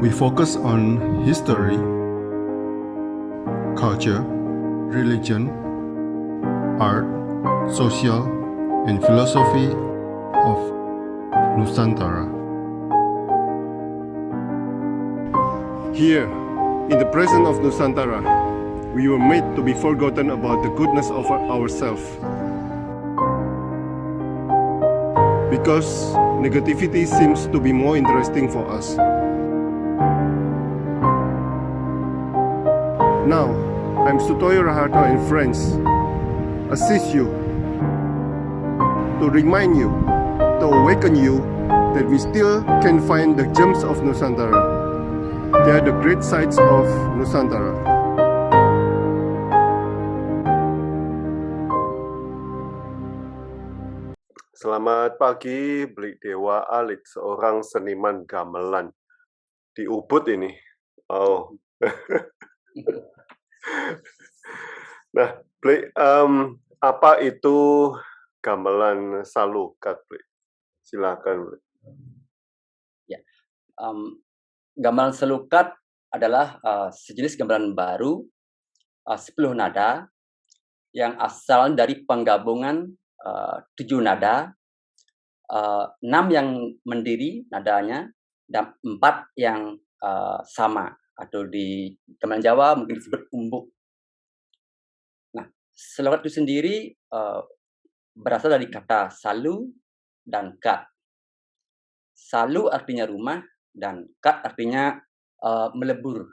We focus on history, culture, religion, art, social, and philosophy of Nusantara. Here, in the presence of Nusantara, we were made to be forgotten about the goodness of ourselves. Because negativity seems to be more interesting for us. Now, I'm Sutoyo Raharto and friends assist you to remind you, to awaken you that we still can find the gems of Nusantara. They are the great sights of Nusantara. Selamat pagi, Blik Dewa Alit, seorang seniman gamelan di Ubud ini. Oh. Nah, Blik, apa itu gamelan salukat, Blik? Silakan, Blik. Ya, gamelan salukat adalah sejenis gamelan baru 10 nada yang asal dari penggabungan 7 nada, 6 yang mendiri nadanya dan 4 yang sama, atau di gamelan Jawa mungkin disebut umbuk. Nah, salukat itu sendiri berasal dari kata salu dan kat. Salu artinya rumah dan kat artinya melebur.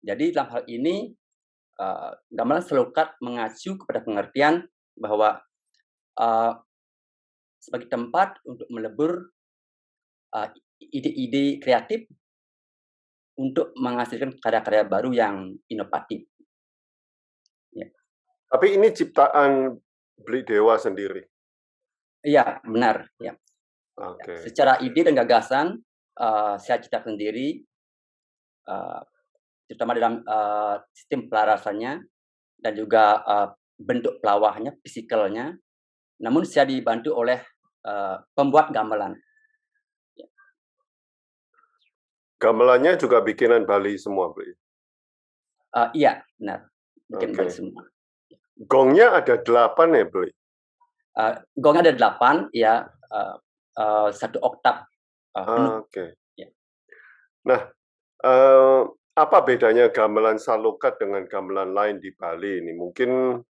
Jadi dalam hal ini gamelan salukat mengacu kepada pengertian bahwa sebagai tempat untuk melebur ide-ide kreatif untuk menghasilkan karya-karya baru yang inovatif. Ya. Tapi ini ciptaan Blik Dewa sendiri? Iya, benar. Ya. Okay. Secara ide dan gagasan, saya cipta sendiri, terutama dalam sistem pelarasannya dan juga bentuk pelawahnya, fisikalnya. Namun saya dibantu oleh pembuat gamelan. Ya. Gamelannya juga bikinan Bali semua, Blik? Iya, benar. Bikin Bali semua. Gongnya ada 8 ya, Blik? Gongnya ada 8, ya. 1 oktav penuh. Oke. Ya. Nah, apa bedanya gamelan salukat dengan gamelan lain di Bali ini? Mungkin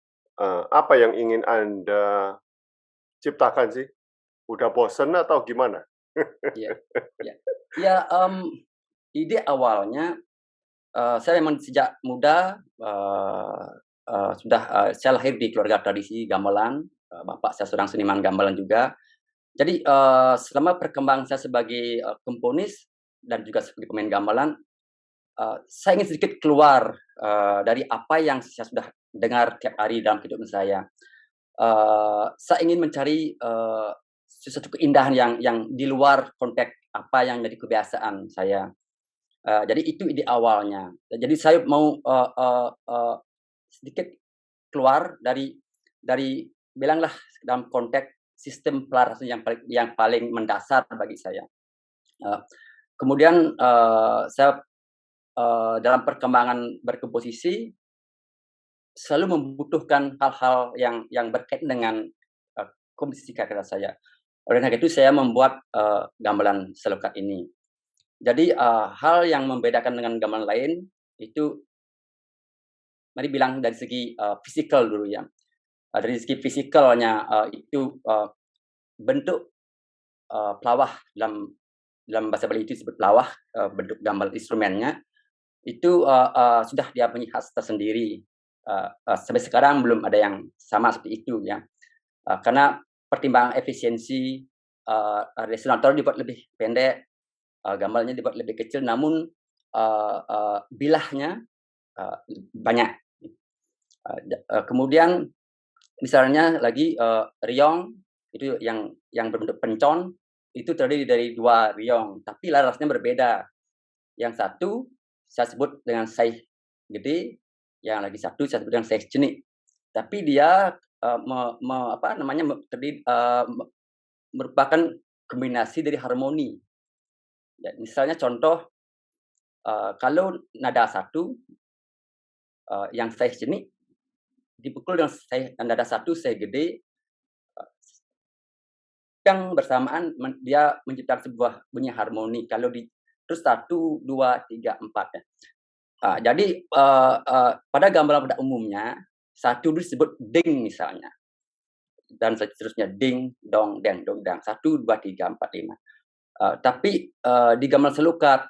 apa yang ingin Anda ciptakan sih? Udah bosen atau gimana? Ya, ya. Ya, ide awalnya saya memang sejak muda saya lahir di keluarga tradisi gamelan. Bapak saya seorang seniman gamelan juga. Jadi selama perkembangan saya sebagai komponis dan juga sebagai pemain gamelan, saya ingin sedikit keluar dari apa yang saya sudah dengar tiap hari dalam kehidupan saya. Saya ingin mencari sesuatu keindahan yang di luar konteks apa yang jadi kebiasaan saya. Jadi itu ide awalnya. Jadi saya mau sedikit keluar dari bilanglah dalam konteks sistem pelarasan yang paling mendasar bagi saya. Kemudian saya dalam perkembangan berkomposisi selalu membutuhkan hal-hal yang berkaitan dengan komposisi karya saya. Oleh karena itu saya membuat gamelan salukat ini. Jadi hal yang membedakan dengan gamelan lain itu, mari bilang dari segi fisikal dulu ya. Dari segi fisikalnya itu bentuk pelawah, dalam bahasa Bali itu disebut pelawah, bentuk gamelan instrumennya itu sudah dia punya khas tersendiri. Sampai sekarang belum ada yang sama seperti itu ya. Karena pertimbangan efisiensi, resonator dibuat lebih pendek, gamelannya dibuat lebih kecil, namun bilahnya banyak. Kemudian misalnya lagi riong itu yang berbentuk pencon itu terdiri dari 2 riong, tapi larasnya berbeda. Yang satu saya sebut dengan saih gede, yang lagi satu saya sebut dengan saih cenik. Tapi dia merupakan kombinasi dari harmoni Ya, misalnya contoh, kalau nada 1, yang saya jenik dipukul dengan nada 1 saya gede, yang bersamaan dia menciptakan sebuah bunyi harmoni kalau terus 1, 2, 3, 4 ya. Jadi, pada gamelan pada umumnya 1 disebut ding misalnya, dan seterusnya ding, dong, deng, dong, dang, 1, 2, 3, 4, 5. Tapi, di gamelan selukat,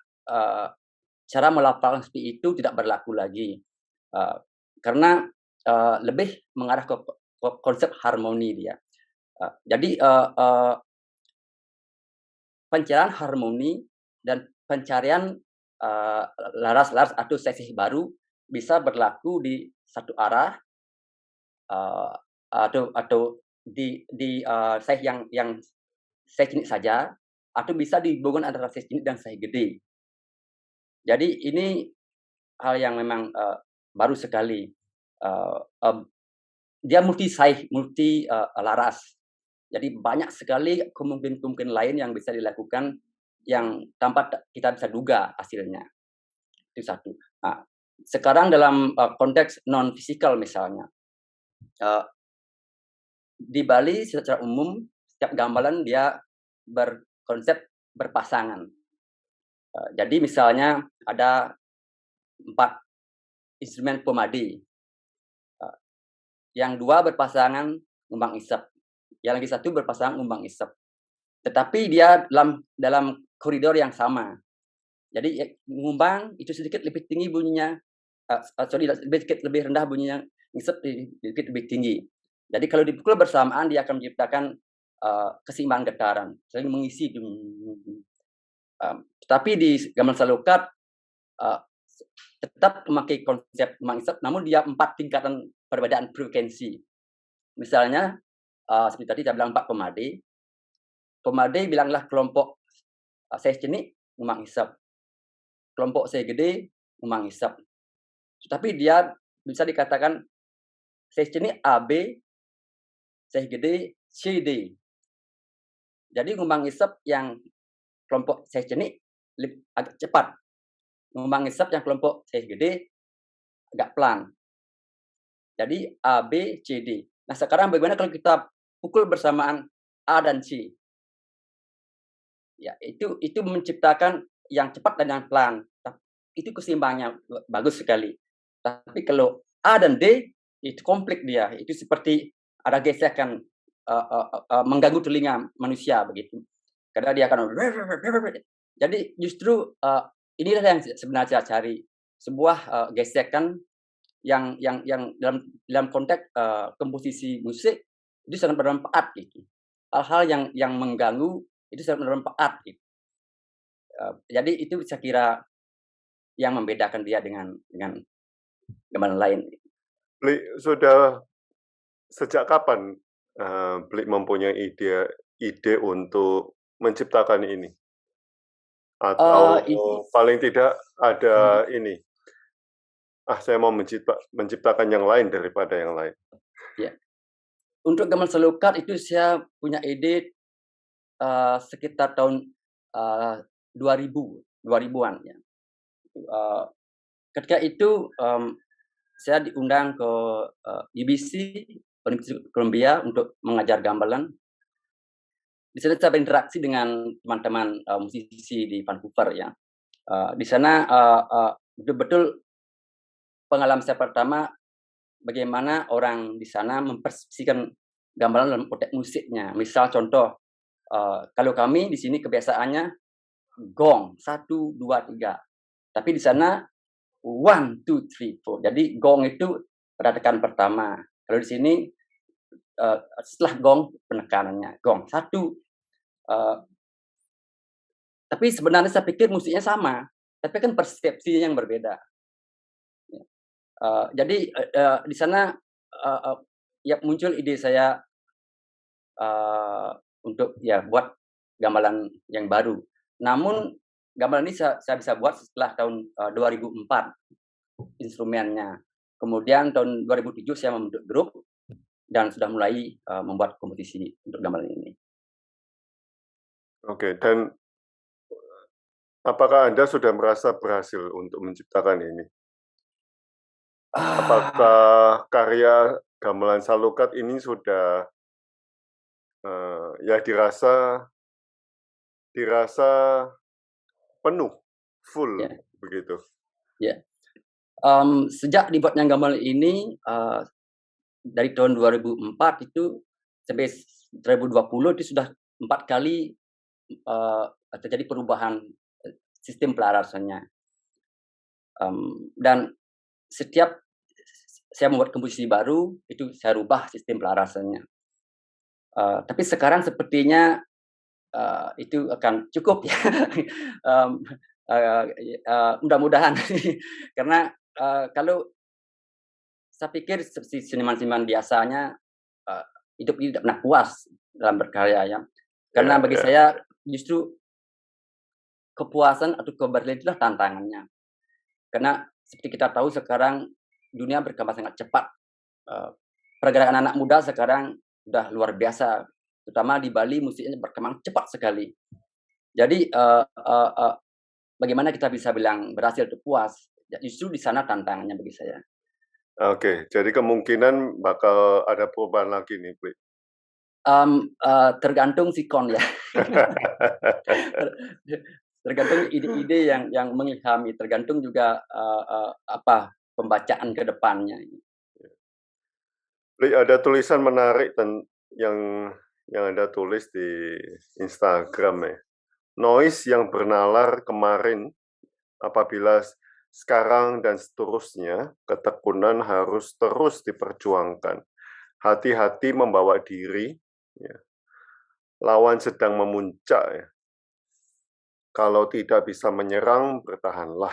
cara melafalkan seperti itu tidak berlaku lagi, karena, lebih mengarah ke konsep harmoni dia. Jadi, pencarian harmoni dan pencarian, laras-laras atau sesi baru bisa berlaku di satu arah, eee, atau seh yang seh cinik saja, atau bisa digabungkan antara seh cinik dan seh gede. Jadi ini hal yang memang, baru sekali, eee, eb dia multi, laras. Jadi banyak sekali kemungkinan lain yang bisa dilakukan yang tanpa kita bisa duga hasilnya, itu satu. Nah, sekarang dalam, konteks non fisikal misalnya, eee, di Bali secara umum setiap gamelan dia berkonsep berpasangan. Jadi misalnya ada 4 instrumen pemadi, yang 2 berpasangan ngembang isep, yang lagi 1 berpasangan ngembang isep. Tetapi dia dalam koridor yang sama. Jadi ngembang itu sedikit lebih tinggi bunyinya, sedikit lebih rendah bunyinya, ngisep sedikit lebih tinggi. Jadi kalau dipukul bersamaan dia akan menciptakan, keseimbangan getaran, saling mengisi. Tetapi di gamelan selukat, tetap memakai konsep ngembang isep, namun dia 4 tingkatan perbedaan frekuensi. Misalnya, seperti tadi saya bilang 4 pemade. Pemade bilanglah kelompok, seh cinik ngembang isep, kelompok seh gede ngembang isep. Tetapi dia bisa dikatakan seh cinik AB, seh gede CD. Jadi ngembang isep yang kelompok seh cinik agak cepat, ngembang isep yang kelompok seh gede agak pelan. Jadi A, B, C, D. Nah sekarang bagaimana kalau kita pukul bersamaan A dan C? Ya itu menciptakan yang cepat dan yang pelan. Itu keseimbangannya bagus sekali. Tapi kalau A dan D itu konflik dia. Itu seperti ada gesekan, mengganggu telinga manusia begitu. Karena dia akan jadi justru, inilah yang sebenarnya saya cari, sebuah, gesekan yang dalam konteks, komposisi musik itu sangat bermanfaat gitu. Hal-hal yang mengganggu itu sangat bermanfaat gitu. Jadi itu saya kira yang membedakan dia dengan gamelan lain. Bli, sudah sejak kapan, Bli mempunyai ide untuk menciptakan ini? Atau paling tidak ada ini, saya mau menciptakan yang lain daripada yang lain. Ya. Untuk gamelan selukat itu saya punya ide, sekitar tahun, 2000-an ya. Ketika itu, saya diundang ke, UBC, University Columbia untuk mengajar gamelan. Di sana saya berinteraksi dengan teman-teman, musisi di Vancouver ya. Di sana, betul-betul pengalaman saya pertama bagaimana orang di sana mempersepsikan gamelan dalam konteks musiknya. Misal contoh, kalau kami di sini kebiasaannya gong 1, 2, 3. Tapi di sana 1, 2, 3, 4. Jadi gong itu pada tekan pertama. Kalau di sini setelah gong penekanannya gong 1. Tapi sebenarnya saya pikir musiknya sama, tapi kan persepsinya yang berbeda. Jadi di sana ya muncul ide saya untuk ya buat gamelan yang baru. Namun gamelan ini saya bisa buat setelah tahun 2004 instrumennya. Kemudian tahun 2007 saya membentuk grup dan sudah mulai membuat kompetisi untuk gamelan ini. Oke, dan Apakah Anda sudah merasa berhasil untuk menciptakan ini? Ah, Apakah karya gamelan Salukat ini sudah, ya dirasa penuh, full, ya, begitu? ya. Sejak dibuatnya gamelan ini, dari tahun 2004 itu sampai 2020 itu sudah 4 kali, terjadi perubahan, sistem pelarasannya. Dan setiap saya membuat komposisi baru, itu saya rubah sistem pelarasannya. Tapi sekarang sepertinya, itu akan cukup ya, mmm, mudah-mudahan karena, kalau saya pikir seperti seniman-seniman biasanya, eee, hidup ini tidak pernah puas dalam berkarya ya. Ya, Karena bagi ya. saya justru kepuasan atau keberhasilan itulah tantangannya. Karena seperti kita tahu sekarang dunia berkembang sangat cepat. Eee, Pergerakan anak muda sekarang sudah luar biasa, terutama di Bali musiknya berkembang cepat sekali. Jadi, bagaimana kita bisa bilang berhasil atau puas, ya justru di sana tantangannya bagi saya. Oke, jadi kemungkinan bakal ada perubahan lagi nih, Bli. Tergantung sikon ya. Ter Tergantung ide-ide yang mengilhami, tergantung juga, pembacaan ke depannya. Bli, ada tulisan menarik yang Anda tulis di Instagram ya. Noise yang bernalar kemarin, apabila sekarang dan seterusnya, ketekunan harus terus diperjuangkan. Hati-hati membawa diri, ya. Lawan sedang memuncak ya. Kalau tidak bisa menyerang, bertahanlah.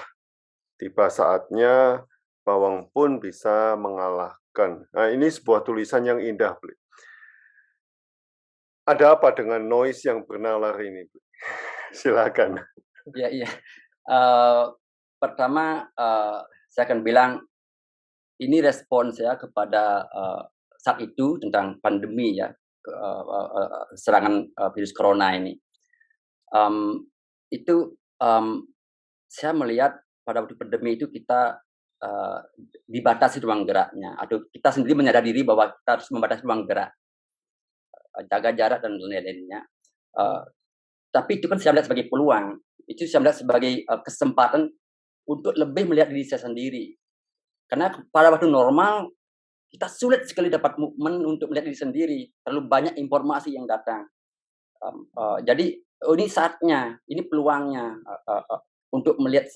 Tiba saatnya bawang pun bisa mengalahkan. Nah, ini sebuah tulisan yang indah, Bli. Ada apa dengan noise yang bernalar ini, Bli? Silakan. Iya, iya. Eee, Pertama, saya akan bilang ini respon saya kepada, saat itu tentang pandemi ya, serangan, virus corona ini. Mmm, itu, saya melihat pada waktu pandemi itu kita, eee, dibatasi ruang geraknya atau kita sendiri menyadari diri bahwa kita harus membatasi ruang gerak, jaga jarak dan lain-lainnya. Eee, tapi itu kan saya melihat sebagai peluang, itu saya melihat sebagai, kesempatan untuk lebih melihat diri saya sendiri. Karena pada waktu normal, kita sulit sekali dapat momen untuk melihat diri sendiri, terlalu banyak informasi yang datang. Jadi, ini saatnya, ini peluangnya, untuk melihat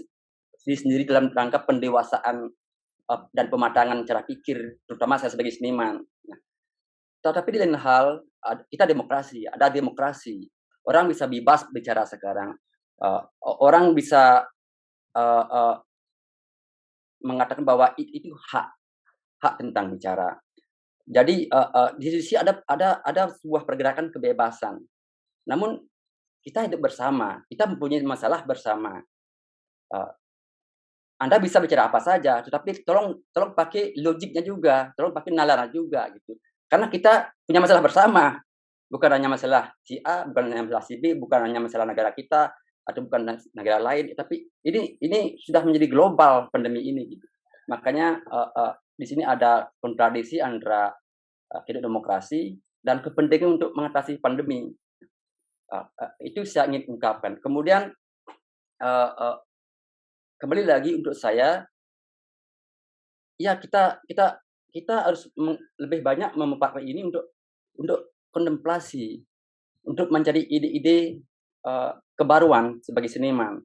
diri sendiri dalam rangka pendewasaan, dan pematangan cara pikir, terutama saya sebagai seniman. Nah, tetapi di lain hal, kita demokrasi, ada demokrasi. Orang bisa bebas bicara sekarang, orang bisa, eee eee, mengatakan bahwa itu hak hak tentang bicara. Jadi, di sisi ada sebuah pergerakan kebebasan. Namun kita hidup bersama, kita mempunyai masalah bersama. Eee, Anda bisa bicara apa saja, tetapi tolong tolong pakai logiknya juga, tolong pakai nalarnya juga gitu. Karena kita punya masalah bersama, bukan hanya masalah si A, bukan hanya masalah si B, bukan hanya masalah negara kita atau bukan negara lain, tapi ini sudah menjadi global pandemi ini gitu. Makanya, di sini ada kontradiksi antara, hidup demokrasi dan kepentingan untuk mengatasi pandemi. Itu saya ingin ungkapkan. Kemudian, eee eee, kembali lagi untuk saya, ya kita kita kita harus lebih banyak memanfaatkan ini untuk kontemplasi, untuk mencari ide-ide, kebaruan sebagai seniman.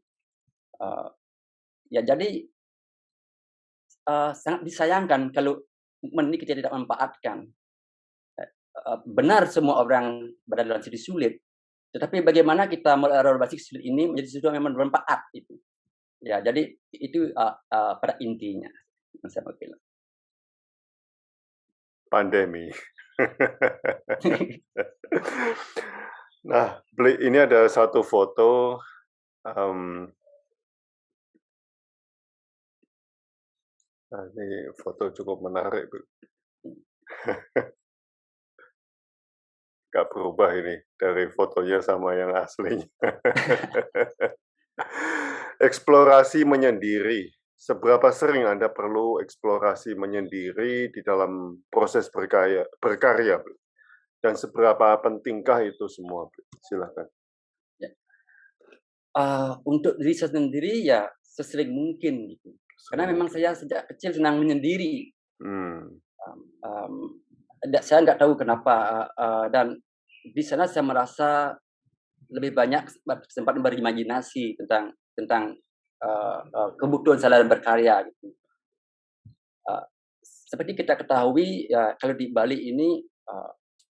Eee, ya jadi, sangat disayangkan kalau momen ini kita tidak manfaatkan. Benar semua orang berada dalam situasi sulit, tetapi bagaimana kita melaksanakan sulit ini menjadi sesuatu yang memang bermanfaat itu. Ya, jadi itu, pada intinya yang saya mau bilang. Pandemi. Nah, Bli, ini ada satu foto, ini foto cukup menarik, Bli. Nggak berubah ini dari fotonya sama yang aslinya. Eksplorasi menyendiri. Seberapa sering Anda perlu eksplorasi menyendiri di dalam proses berkarya, Bli? Dan seberapa pentingkah itu semua, Bli? Silakan. Ya. Untuk diri saya sendiri ya sesering mungkin gitu. Karena memang saya sejak kecil senang menyendiri. Hmm. Saya nggak tahu kenapa, dan di sana saya merasa lebih banyak kesempatan berimajinasi tentang kebutuhan saya dalam berkarya gitu. Seperti kita ketahui ya kalau di Bali ini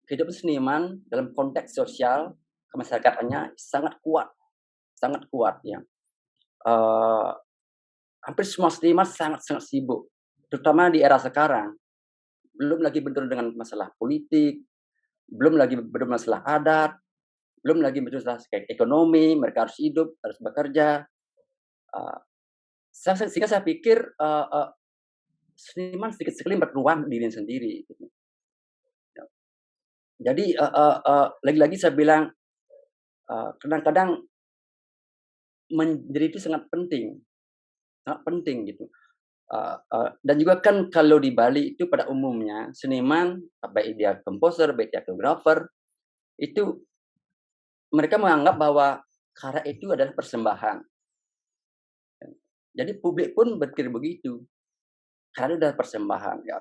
kehidupan seniman dalam konteks sosial kemasyarakatatannya sangat kuat ya. Hampir semua seniman sangat sibuk, terutama di era sekarang. Belum lagi bentur dengan masalah politik, belum lagi bermasalah adat, belum lagi bermasalah kayak ekonomi, mereka harus hidup, harus bekerja. Sehingga saya pikir seniman sedikit sekali berruang dirinya sendiri. Gitu. Jadi lagi-lagi saya bilang kadang-kadang menjadi itu sangat penting gitu. Dan juga kan kalau di Bali itu pada umumnya seniman baik dia komposer, baik dia koreografer itu mereka menganggap bahwa karya itu adalah persembahan. Jadi publik pun berpikir begitu. Karya itu adalah persembahan. Ya.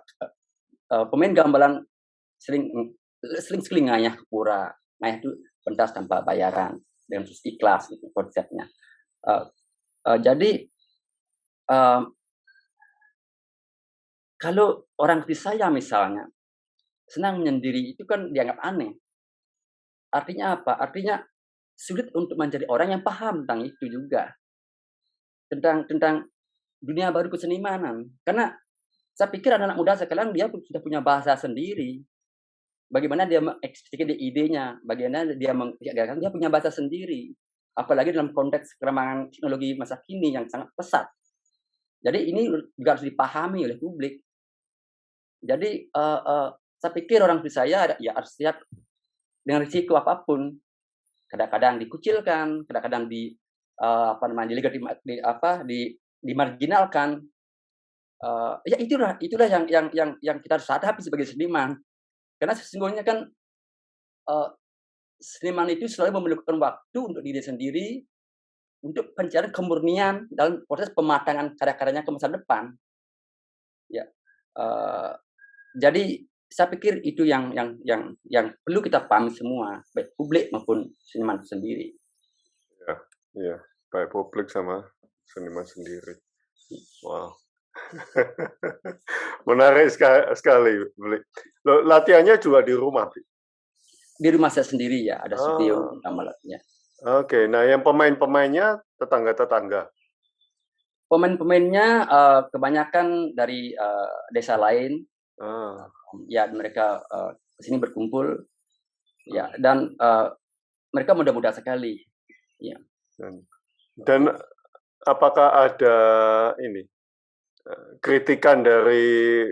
Pemain gamelan sering sekali ngayah ke pura. Ngayah itu pentas tanpa bayaran dengan terus ikhlas gitu konsepnya. Jadi kalau orang seperti saya misalnya senang menyendiri itu kan dianggap aneh. Artinya apa? Artinya sulit untuk menjadi orang yang paham tentang itu juga. Tentang dunia baru kesenimanan. Karena saya pikir anak-anak muda sekarang dia sudah punya bahasa sendiri. Bagaimana dia mengekspresikan idenya, bagaimana dia mengerjakan, dia punya bahasa sendiri. Apalagi dalam konteks perkembangan teknologi masa kini yang sangat pesat. Jadi ini juga harus dipahami oleh publik. Jadi saya pikir orang seperti saya ya harus siap dengan risiko apapun. Kadang-kadang dikucilkan, kadang-kadang dimarginalkan. Ya itulah yang kita harus hadapi sebagai seniman. Karena sesungguhnya kan seniman itu selalu memerlukan waktu untuk diri sendiri untuk pencarian kemurnian dalam proses pematangan karya-karyanya ke masa depan. Ya. Jadi saya pikir itu yang perlu kita pahami semua, baik publik maupun seniman sendiri. Ya, baik publik sama seniman sendiri. Wow. Menarik sekali, Bli. Latihannya juga di rumah, Bli? Di rumah saya sendiri ya, ada studio gamelannya. Oke, nah yang pemain-pemainnya tetangga-tetangga? Pemain-pemainnya kebanyakan dari desa lain. Ya mereka kesini berkumpul. Ya dan mereka muda-muda sekali. Ya. Dan apakah ada kritikan dari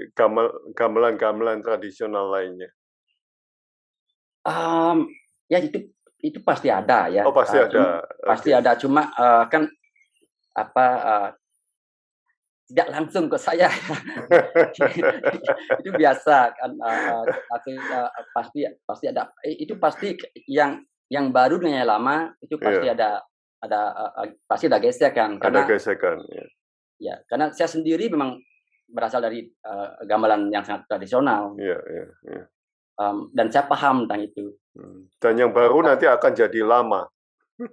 gamelan-gamelan tradisional lainnya? Ya itu pasti ada ya. Oh pasti ada. Pasti ada. Cuma kan tidak langsung ke saya. Itu biasa kan. Pasti ada. Itu pasti yang baru dengan yang lama itu pasti ada pasti ada gesekan. Ada gesekan. Ya, karena saya sendiri memang berasal dari gamelan yang sangat tradisional. Iya. Dan saya paham tentang itu. Dan yang baru nanti akan jadi lama.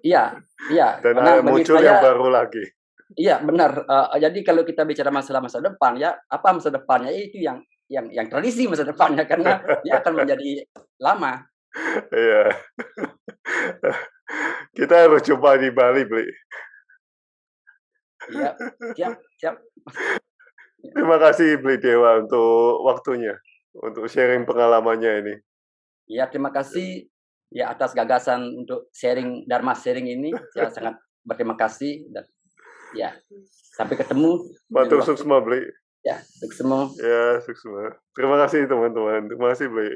Iya. Dan muncul yang baru lagi. Iya, benar. Jadi kalau kita bicara masalah masa depan ya, apa masa depannya itu yang tradisi masa depannya karena dia akan menjadi lama. Iya. Kita harus coba di Bali, Bli. Iya, siap. Terima kasih Bli Dewa untuk waktunya, untuk sharing pengalamannya ini. Iya, terima kasih ya atas gagasan untuk Dharma sharing ini. Saya sangat berterima kasih dan ya sampai ketemu. Matur suksma Bli. Ya, suksma. Ya, suksma. Terima kasih teman-teman. Terima kasih Bli.